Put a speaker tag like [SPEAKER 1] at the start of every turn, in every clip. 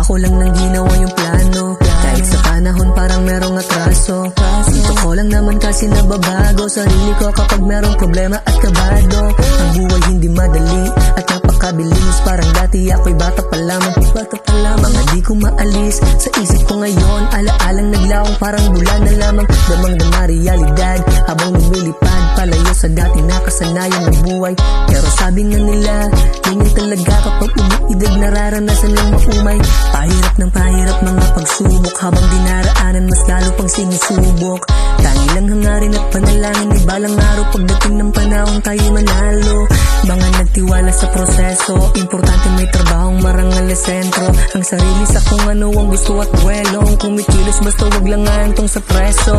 [SPEAKER 1] ko lang nang ginawa yung plano. Kahit sa panahon parang merong atraso. Dito ko lang naman kasi nababago sarili ko kapag merong problema at kabado. Ang buhay hindi madali at napakabilis. Parang dati ako'y bata pa lamang. Mga di ko maalis sa isip ko ngayon. Alaalang naglaong parang bulan na lamang. Damang-dama realidad habang lumilipad palayo sa dati nakasanayan ng buhay. Pero sabi nga nila, ganyan talaga kapag umiidad nararanasan lang maumay. Pahirap ng pahirap mga pagsubok habang dinaraanan mas lalo pang sinusubok. Tangi lang hangarin at panalangin ay balang araw pagdating ng panahon tayo manalo. Mga nagtiwala sa proseso, importante may trabahong marangal na sentro. Ang sarili sa kung ano ang gusto at buwelong kumikilos basta wag lang antong sa preso.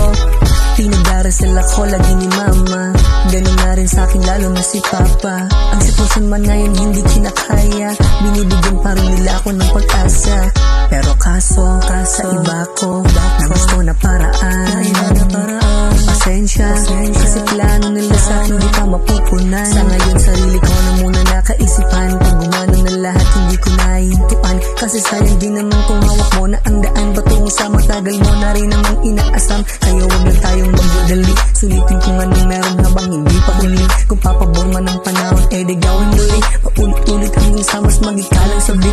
[SPEAKER 1] Pinag-arasal ako lagi ni mama, ganun na rin sa akin lalo na si papa. Ang sitwasyon man ngayon hindi kinakaya, binibigyan pa rin nila ako ng pag-asa. Pero kaso sa iba ko na gusto na paraan. Pasensya kasi plano nila sa akin di pa mapupunan. Sa ngayon sarili ko na muna nakaisipan. Pag gumano na lahat hindi ko nahintuan. Kasi sayang din naman kung hawak mo na ang daan patungo sa matagal mo na rin namang inaasam. Kaya wag lang tayong magdadali, sulitin kung anong meron habang hindi pa huli. Kung papabor man ng panahon di gawin muli. Paulit-ulit hanggang sa mas magikalang sabi.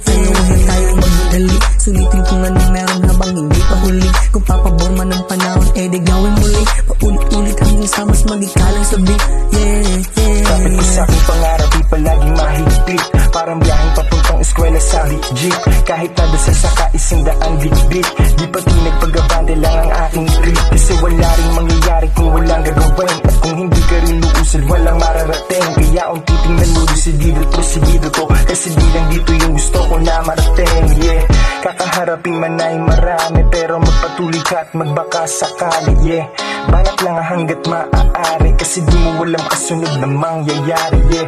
[SPEAKER 1] Kaya wag lang tayong magdadali, sulitin kung anong meron habang hindi pa huli. Kung papabor man ng panahon di gawin muli. Paulit-ulit hanggang sa mas magikalang sabi.
[SPEAKER 2] Dapat ko sa aking pangarap di palaging mahigpit. Parang biyaheng papuntang eskwela sa jeep. Kahit nadasal sa kaisang daan bitbit, di pati nagpagabante lang ang aking trip. Kasi wala rin mangyayari kung walang gagawin. At kung hindi ka rin luusad walang mararating. Kaya unti tingnan mo desidido prosigido ko. Kasi di lang dito yung gusto ko na marating. Kakaharapin man ay marami, pero magpatuloy ka at magbaka sakali. Banat lang hanggat maaari, kasi di mo walang kasunod na mangyayari.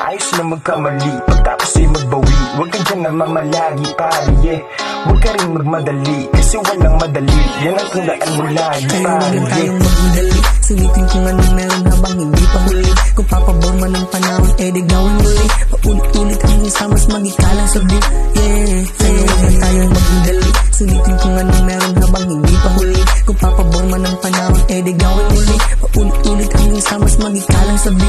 [SPEAKER 2] Ayos na magkamali, pagtapos ay magbawi. Huwag ka dyan na mamalagi pare. Huwag ka rin magmadali, kasi walang madali. Yan ang tandaan mo lagi pare.
[SPEAKER 1] Kaya wag lang tayong magmadali, sulitin kung anong meron habang hindi pa huli. Kung papabor man ng panahon di gawin muli. Paulit-ulit hanggang sa mas magikalang sabi. Kaya wag lang tayong magmadali, sulitin kung anong meron habang hindi pa huli. Kung papabor man ng panahon di gawin muli. Paulit-ulit hanggang sa mas magikalang sabi.